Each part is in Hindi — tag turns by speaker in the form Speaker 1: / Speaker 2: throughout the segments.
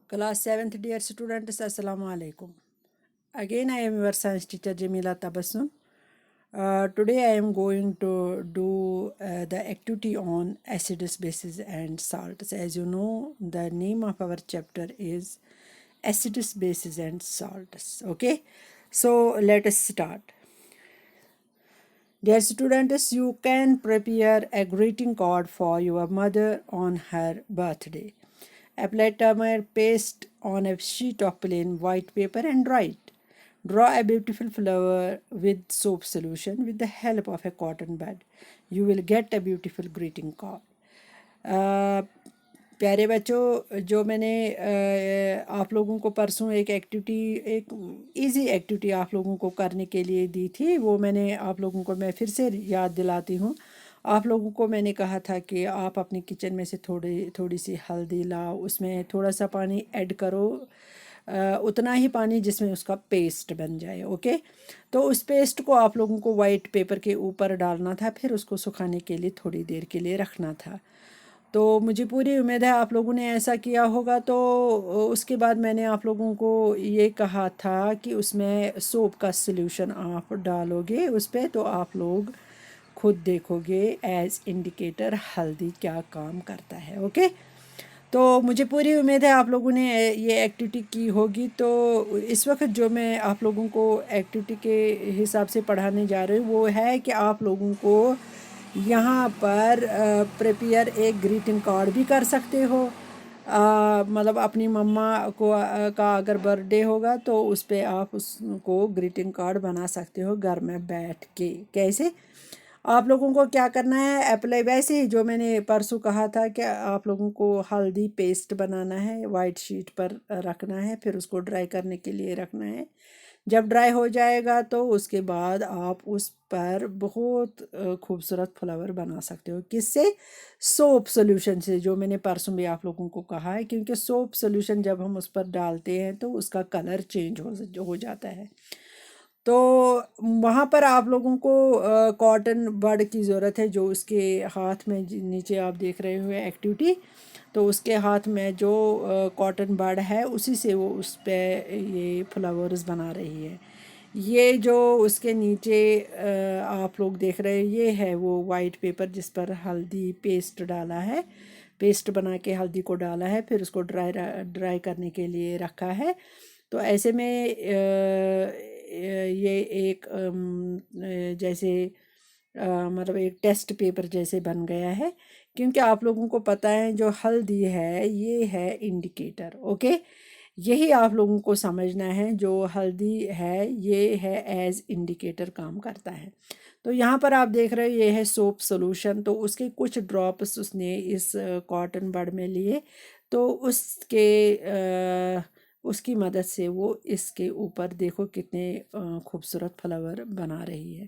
Speaker 1: Class 7th dear students, Assalamu alaikum. Again I am your science teacher Jamila Tabassum. Today I am going to do the activity on acids, bases and salts. As you know, the name of our chapter is acids, bases and salts. Okay, so let us start. Dear students, you can prepare a greeting card for your mother on her birthday. Apply turmeric paste on a sheet of plain white paper and write. Draw a beautiful flower with soap solution with the help of a cotton bud. You will get a beautiful greeting card. प्यारे बच्चों, जो मैंने आप लोगों को परसों एक इजी एक्टिविटी आप लोगों को करने के लिए दी थी, वो मैंने आप लोगों को मैं फिर से याद दिलाती हूँ। आप लोगों को मैंने कहा था कि आप अपने किचन में से थोड़ी सी हल्दी लाओ, उसमें थोड़ा सा पानी ऐड करो, उतना ही पानी जिसमें उसका पेस्ट बन जाए। ओके, तो उस पेस्ट को आप लोगों को वाइट पेपर के ऊपर डालना था, फिर उसको सुखाने के लिए थोड़ी देर के लिए रखना था। तो मुझे पूरी उम्मीद है आप लोगों ने ऐसा किया होगा। तो उसके बाद मैंने आप लोगों को ये कहा था कि उसमें सोप का सॉल्यूशन आप डालोगे उस पर, तो आप लोग खुद देखोगे एज इंडिकेटर हल्दी क्या काम करता है। ओके, तो मुझे पूरी उम्मीद है आप लोगों ने ये एक्टिविटी की होगी। तो इस वक्त जो मैं आप लोगों को एक्टिविटी के हिसाब से पढ़ाने जा रही हूँ वो है कि आप लोगों को यहाँ पर प्रिपेयर एक ग्रीटिंग कार्ड भी कर सकते हो। मतलब अपनी मम्मा को का अगर बर्थडे होगा तो उस पर आप उसको ग्रीटिंग कार्ड बना सकते हो घर में बैठ के। कैसे? आप लोगों को क्या करना है, अप्लाई वैसे ही जो मैंने परसों कहा था कि आप लोगों को हल्दी पेस्ट बनाना है, वाइट शीट पर रखना है, फिर उसको ड्राई करने के लिए रखना है। जब ड्राई हो जाएगा तो उसके बाद आप उस पर बहुत खूबसूरत फ्लावर बना सकते हो। किससे? सोप सॉल्यूशन से, जो मैंने परसों भी आप लोगों को कहा है, क्योंकि सोप सॉल्यूशन जब हम उस पर डालते हैं तो उसका कलर चेंज हो जाता है। तो वहाँ पर आप लोगों को कॉटन बड की ज़रूरत है, जो उसके हाथ में नीचे आप देख रहे हो एक्टिविटी, तो उसके हाथ में जो कॉटन बड है उसी से वो उस पर ये फ्लावर्स बना रही है। ये जो उसके नीचे आप लोग देख रहे हैं, ये है वो वाइट पेपर जिस पर हल्दी पेस्ट डाला है, पेस्ट बना के हल्दी को डाला है, फिर उसको ड्राई करने के लिए रखा है। तो ऐसे में ये एक जैसे मतलब एक टेस्ट पेपर जैसे बन गया है, क्योंकि आप लोगों को पता है जो हल्दी है ये है इंडिकेटर। ओके, यही आप लोगों को समझना है, जो हल्दी है ये है एज इंडिकेटर काम करता है। तो यहाँ पर आप देख रहे हो ये है सोप सॉल्यूशन, तो उसके कुछ ड्रॉप्स उसने इस कॉटन बड में लिए, तो उसकी मदद से वो इसके ऊपर देखो कितने खूबसूरत फ्लावर बना रही है।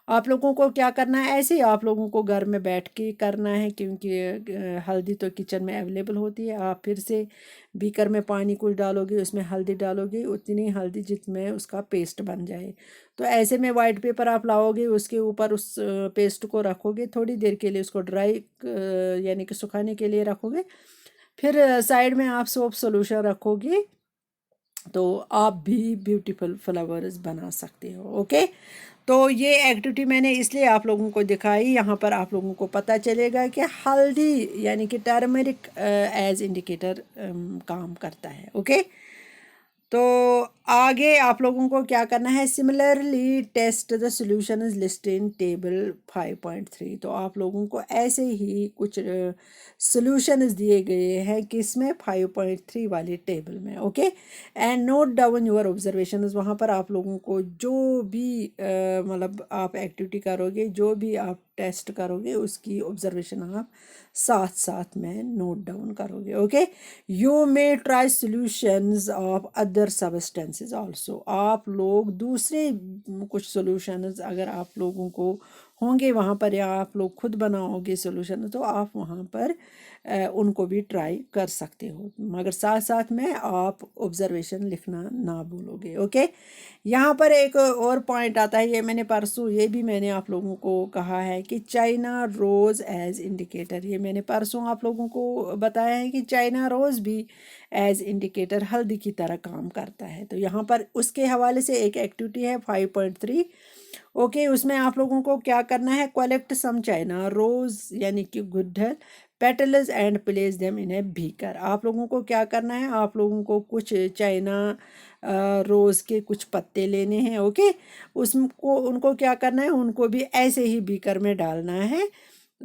Speaker 1: आप लोगों को क्या करना है, ऐसे ही आप लोगों को घर में बैठ के करना है, क्योंकि हल्दी तो किचन में अवेलेबल होती है। आप फिर से बीकर में पानी कुछ डालोगे, उसमें हल्दी डालोगे, उतनी हल्दी जितने उसका पेस्ट बन जाए। तो ऐसे में वाइट पेपर आप लाओगे, उसके ऊपर उस पेस्ट को रखोगे, थोड़ी देर के लिए उसको ड्राई यानी कि सुखाने के लिए रखोगे, फिर साइड में आप सोप सॉल्यूशन रखोगे, तो आप भी ब्यूटीफुल फ्लावर्स बना सकते हो। ओके, तो ये एक्टिविटी मैंने इसलिए आप लोगों को दिखाई, यहाँ पर आप लोगों को पता चलेगा कि हल्दी यानी कि टर्मरिक एज इंडिकेटर काम करता है। ओके, तो आगे आप लोगों को क्या करना है, similarly test the solution is listed in table 5.3। तो आप लोगों को ऐसे ही कुछ सॉल्यूशंस दिए गए हैं किसमें, 5.3 वाली टेबल में। Okay, and note down your observations. वहाँ पर आप लोगों को जो भी मतलब आप एक्टिविटी करोगे, जो भी आप टेस्ट करोगे, उसकी ऑब्जर्वेशन आप साथ साथ में नोट डाउन करोगे। Okay, you may try solutions of other substances also. आप लोग दूसरे कुछ सॉल्यूशंस अगर आप लोगों को होंगे वहाँ पर या आप लोग खुद बनाओगे सोल्यूशन तो आप वहाँ पर उनको भी ट्राई कर सकते हो, मगर साथ साथ में आप ऑब्जर्वेशन लिखना ना भूलोगे। ओके, यहाँ पर एक और पॉइंट आता है, ये मैंने परसों ये भी मैंने आप लोगों को कहा है कि चाइना रोज़ एज इंडिकेटर, ये मैंने परसों आप लोगों को बताया है कि चाइना रोज़ भी एज इंडिकेटर हल्दी की तरह काम करता है। तो यहाँ पर उसके हवाले से एक एक्टिविटी है 5.3। ओके, उसमें आप लोगों को क्या करना है, कलेक्ट सम चाइना रोज़ यानी कि गुड़हल petals and place them in a beaker. आप लोगों को क्या करना है, आप लोगों को कुछ चाइना रोज़ के कुछ पत्ते लेने हैं। ओके, उसको उनको क्या करना है, उनको भी ऐसे ही बीकर में डालना है।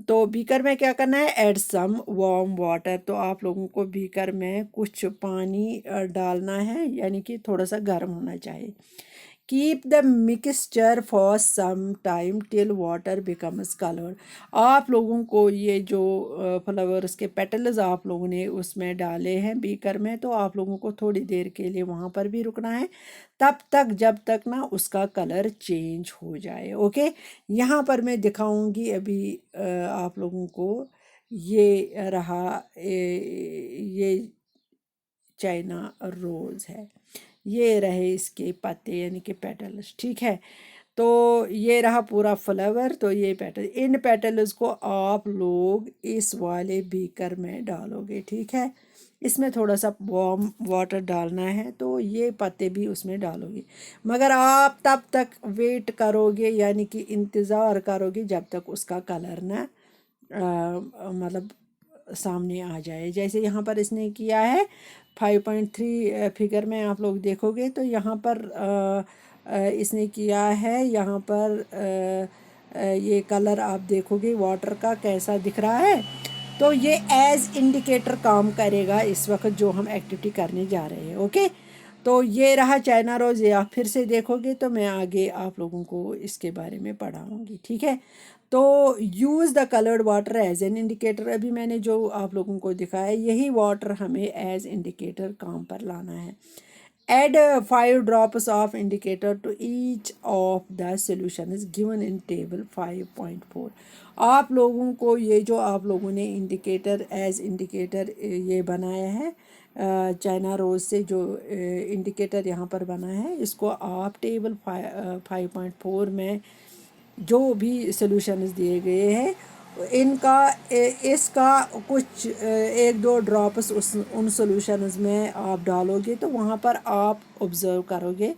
Speaker 1: तो बीकर में क्या करना है, ऐड सम वार्म वाटर। तो आप लोगों को बीकर में कुछ पानी डालना है, यानी कि थोड़ा सा गर्म होना चाहिए। Keep the mixture for some time till water becomes coloured. आप लोगों को ये जो फ्लावर्स के पेटल्स आप लोगों ने उसमें डाले हैं बीकर में, तो आप लोगों को थोड़ी देर के लिए वहाँ पर भी रुकना है, तब तक जब तक ना उसका कलर चेंज हो जाए। ओके, यहाँ पर मैं दिखाऊंगी अभी आप लोगों को, ये रहा ये चाइना रोज़ है, ये रहे इसके पत्ते यानी कि पेटल्स। ठीक है, तो ये रहा पूरा फ्लावर। तो ये पेटल, इन पेटल्स को आप लोग इस वाले बीकर में डालोगे। ठीक है, इसमें थोड़ा सा वार्म वाटर डालना है, तो ये पत्ते भी उसमें डालोगे, मगर आप तब तक वेट करोगे यानी कि इंतज़ार करोगे जब तक उसका कलर ना मतलब सामने आ जाए। जैसे यहाँ पर इसने किया है 5.3 फिगर में आप लोग देखोगे तो यहाँ पर इसने किया है, यहाँ पर ये कलर आप देखोगे वाटर का कैसा दिख रहा है। तो ये एज इंडिकेटर काम करेगा इस वक्त जो हम एक्टिविटी करने जा रहे हैं। ओके, तो ये रहा चाइना रोज़, ये आप फिर से देखोगे तो मैं आगे आप लोगों को इसके बारे में पढ़ाऊँगी। ठीक है, तो use the coloured water as an indicator, अभी मैंने जो आप लोगों को दिखाया यही वाटर हमें एज इंडिकेटर काम पर लाना है। Add 5 drops of indicator to each of the solution is given in table 5.4। आप लोगों को ये जो आप लोगों ने इंडिकेटर एज इंडिकेटर ये बनाया है चाइना रोज़ से जो इंडिकेटर यहाँ पर बना है, इसको आप टेबल 5.4 में जो भी सॉल्यूशंस दिए गए हैं इनका इसका कुछ 1-2 ड्रॉप्स उन सॉल्यूशंस में आप डालोगे तो वहाँ पर आप ऑब्ज़र्व करोगे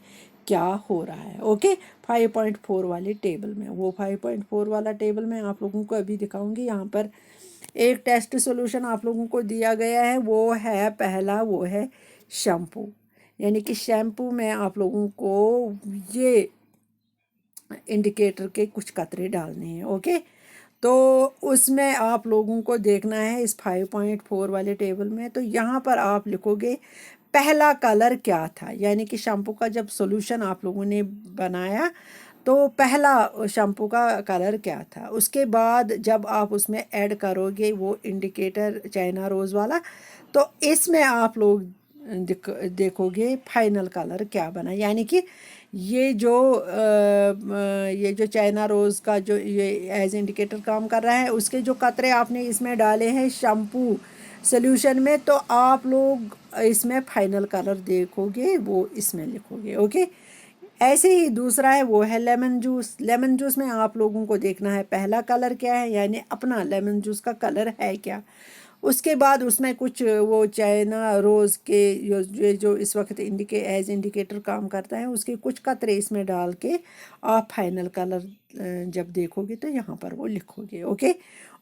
Speaker 1: क्या हो रहा है। ओके, 5.4 वाले टेबल में, वो 5.4 वाला टेबल मैं आप लोगों को अभी दिखाऊंगी। यहाँ पर एक टेस्ट सॉल्यूशन आप लोगों को दिया गया है, वो है पहला, वो है शैम्पू, यानी कि शैम्पू में आप लोगों को ये इंडिकेटर के कुछ कतरे डालने हैं। ओके, तो उसमें आप लोगों को देखना है इस 5.4 वाले टेबल में, तो यहाँ पर आप लिखोगे पहला कलर क्या था, यानी कि शैम्पू का जब सॉल्यूशन आप लोगों ने बनाया तो पहला शैम्पू का कलर क्या था। उसके बाद जब आप उसमें ऐड करोगे वो इंडिकेटर चाइना रोज़ वाला, तो इसमें आप लोग देखोगे फाइनल कलर क्या बना, यानी कि ये जो चाइना रोज़ का जो ये एज इंडिकेटर काम कर रहा है उसके जो कतरे आपने इसमें डाले हैं शैम्पू सॉल्यूशन में, तो आप लोग इसमें फाइनल कलर देखोगे वो इसमें लिखोगे। ओके, ऐसे ही दूसरा है वो है लेमन जूस। लेमन जूस में आप लोगों को देखना है पहला कलर क्या है, यानी अपना लेमन जूस का कलर है क्या। उसके बाद उसमें कुछ वो चाइना रोज़ के जो इस वक्त एज इंडिकेटर काम करता है उसके कुछ कतरे इसमें डाल के आप फाइनल कलर जब देखोगे तो यहाँ पर वो लिखोगे। ओके,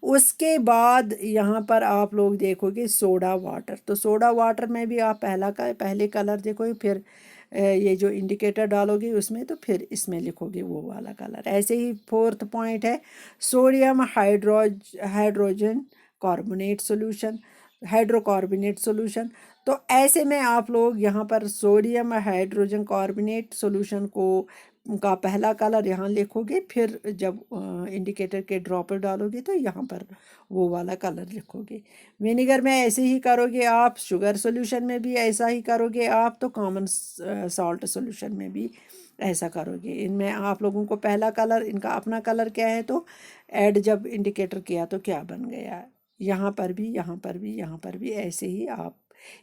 Speaker 1: उसके बाद यहाँ पर आप लोग देखोगे सोडा वाटर। तो सोडा वाटर में भी आप पहले कलर देखोगे, फिर ये जो इंडिकेटर डालोगे उसमें, तो फिर इसमें लिखोगे वो वाला कलर। ऐसे ही 4th पॉइंट है sodium hydrogen carbonate solution, hydrocarbonate solution. तो ऐसे में आप लोग यहाँ पर सोडियम हाइड्रोजन कार्बोनेट सॉल्यूशन को का पहला कलर यहाँ लिखोगे, फिर जब इंडिकेटर के ड्रॉपर डालोगे तो यहाँ पर वो वाला कलर लिखोगे। विनेगर में ऐसे ही करोगे आप, शुगर सॉल्यूशन में भी ऐसा ही करोगे आप, तो कॉमन सॉल्ट सॉल्यूशन में भी ऐसा करोगे। इनमें आप लोगों को पहला कलर, इनका अपना कलर क्या है, तो ऐड जब इंडिकेटर किया तो क्या बन गया, यहाँ पर भी, यहाँ पर भी, यहाँ पर भी, ऐसे ही आप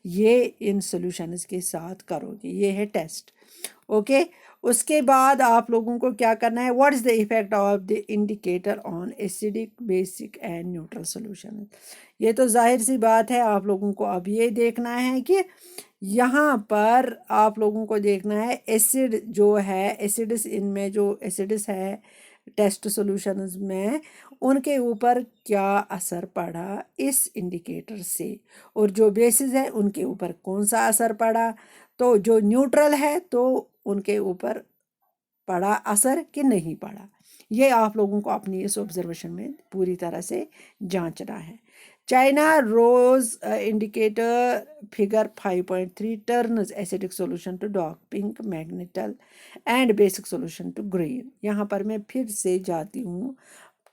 Speaker 1: ये इन सॉल्यूशंस के साथ करोगे। ये है टेस्ट। ओके, उसके बाद आप लोगों को क्या करना है, what is the effect of the indicator on acidic, basic and neutral solution. ये तो जाहिर सी बात है, आप लोगों को अब ये देखना है कि यहाँ पर आप लोगों को देखना है एसिड जो है, एसिड्स, इनमें जो एसिड्स है टेस्ट सॉल्यूशंस में, उनके ऊपर क्या असर पड़ा इस इंडिकेटर से, और जो बेसिस है उनके ऊपर कौन सा असर पड़ा। तो जो न्यूट्रल है तो उनके ऊपर पड़ा असर कि नहीं पड़ा, ये आप लोगों को अपनी इस ऑब्जर्वेशन में पूरी तरह से जांचना है। China rose indicator figure 5.3 turns acidic solution to dark pink, magenta and basic solution to green. यहाँ पर मैं फिर से जाती हूँ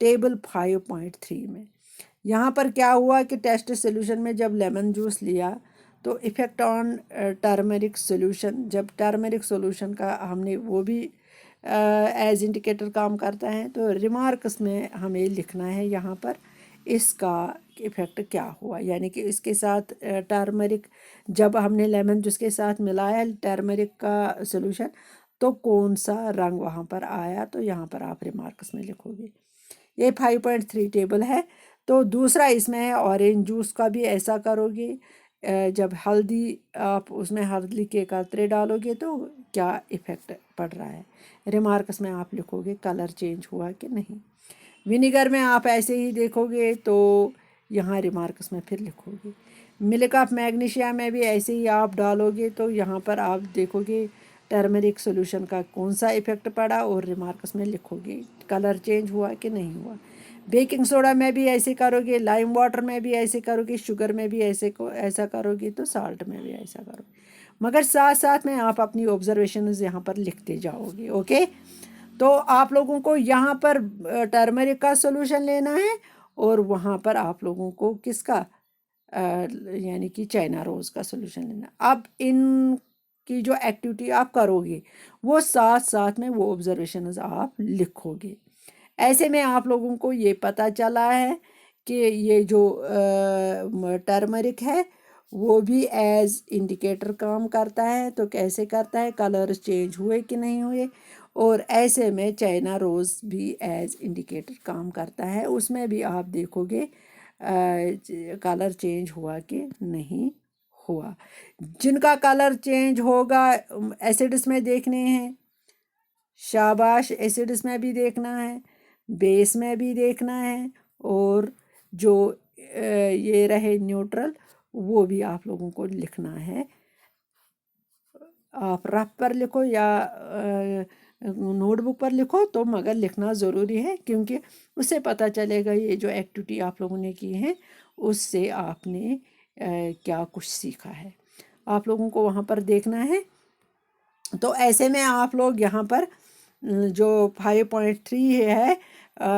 Speaker 1: टेबल 5.3 में। यहाँ पर क्या हुआ कि टेस्ट सॉल्यूशन में जब लेमन जूस लिया तो इफ़ेक्ट ऑन टर्मरिक सॉल्यूशन, जब टर्मरिक सॉल्यूशन का हमने वो भी एज इंडिकेटर काम करता है, तो रिमार्क्स में हमें लिखना है यहाँ पर इसका इफ़ेक्ट क्या हुआ, यानी कि इसके साथ टर्मरिक, जब हमने लेमन जूस के साथ मिलाया टर्मरिक का सॉल्यूशन तो कौन सा रंग वहाँ पर आया, तो यहाँ पर आप रिमार्क्स में लिखोगे। ये 5.3 टेबल है। तो दूसरा इसमें है ऑरेंज जूस का भी ऐसा करोगे। जब हल्दी, आप उसमें हल्दी के कतरे डालोगे तो क्या इफ़ेक्ट पड़ रहा है, रिमार्क्स में आप लिखोगे कलर चेंज हुआ कि नहीं। विनीगर में आप ऐसे ही देखोगे तो यहाँ रिमार्क्स में फिर लिखोगे। मिल्क ऑफ मैग्नीशिया में भी ऐसे ही आप डालोगे तो यहाँ पर आप देखोगे टर्मरिक सॉल्यूशन का कौन सा इफ़ेक्ट पड़ा और रिमार्क्स में लिखोगे कलर चेंज हुआ कि नहीं हुआ। बेकिंग सोडा में भी ऐसे करोगे, लाइम वाटर में भी ऐसे करोगे, शुगर में भी ऐसा करोगे, तो साल्ट में भी ऐसा करोगे। मगर साथ साथ में आप अपनी ऑब्जर्वेशंस यहाँ पर लिखते जाओगे। ओके, तो आप लोगों को यहाँ पर टर्मरिक का सॉल्यूशन लेना है और वहाँ पर आप लोगों को किसका, यानी कि चाइना रोज़ का सॉल्यूशन लेना। अब इन की जो एक्टिविटी आप करोगे वो साथ साथ में वो ऑब्जर्वेशंस आप लिखोगे। ऐसे में आप लोगों को ये पता चला है कि ये जो टर्मरिक है वो भी एज इंडिकेटर काम करता है। तो कैसे करता है, कलर्स चेंज हुए कि नहीं हुए, और ऐसे में चाइना रोज़ भी एज इंडिकेटर काम करता है, उसमें भी आप देखोगे कलर चेंज हुआ कि नहीं हुआ। जिनका कलर चेंज होगा एसिड्स में देखने हैं, शाबाश, एसिड्स में भी देखना है, बेस में भी देखना है, और जो ये रहे न्यूट्रल वो भी आप लोगों को लिखना है। आप रफ पर लिखो या नोटबुक पर लिखो, तो मगर लिखना ज़रूरी है, क्योंकि उससे पता चलेगा ये जो एक्टिविटी आप लोगों ने की है उससे आपने क्या कुछ सीखा है, आप लोगों को वहाँ पर देखना है। तो ऐसे में आप लोग यहाँ पर जो 5.3 है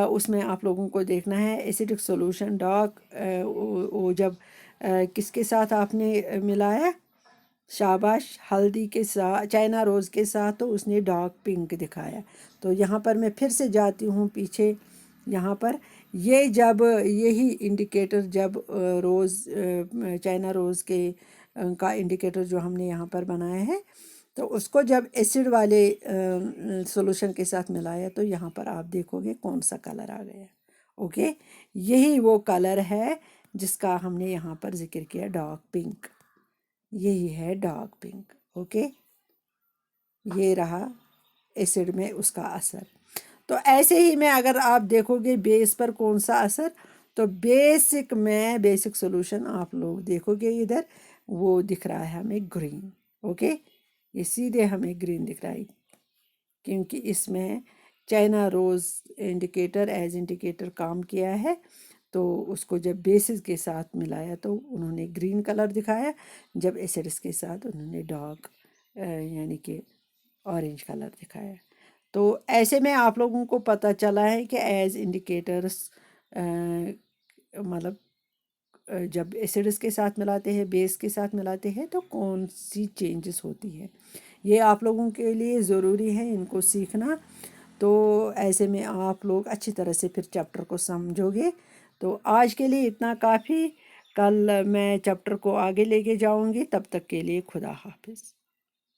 Speaker 1: उसमें आप लोगों को देखना है एसिडिक सॉल्यूशन डार्क, वो जब किसके साथ आपने मिलाया, शाबाश, हल्दी के साथ, चाइना रोज़ के साथ, तो उसने डार्क पिंक दिखाया। तो यहाँ पर मैं फिर से जाती हूँ पीछे, यहाँ पर ये जब यही इंडिकेटर जब चाइना रोज़ के का इंडिकेटर जो हमने यहाँ पर बनाया है, तो उसको जब एसिड वाले सॉल्यूशन के साथ मिलाया तो यहाँ पर आप देखोगे कौन सा कलर आ गया। ओके, यही वो कलर है जिसका हमने यहाँ पर जिक्र किया, डार्क पिंक, यही है डार्क पिंक। ओके, ये रहा एसिड में उसका असर। तो ऐसे ही में अगर आप देखोगे बेस पर कौन सा असर, तो बेसिक में बेसिक सॉल्यूशन आप लोग देखोगे इधर वो दिख रहा है हमें ग्रीन। ओके, ये सीधे हमें ग्रीन दिख रहा है क्योंकि इसमें China rose indicator as indicator काम किया है। तो उसको जब बेसिस के साथ मिलाया तो उन्होंने ग्रीन कलर दिखाया, जब एसिड्स के साथ उन्होंने डार्क यानी कि ऑरेंज कलर दिखाया। तो ऐसे में आप लोगों को पता चला है कि एज इंडिकेटर्स मतलब जब एसिड्स के साथ मिलाते हैं, बेस के साथ मिलाते हैं, तो कौन सी चेंजेस होती है। ये आप लोगों के लिए ज़रूरी है इनको सीखना। तो ऐसे में आप लोग अच्छी तरह से फिर चैप्टर को समझोगे। तो आज के लिए इतना काफ़ी। कल मैं चैप्टर को आगे लेके जाऊंगी। तब तक के लिए खुदा हाफिज़।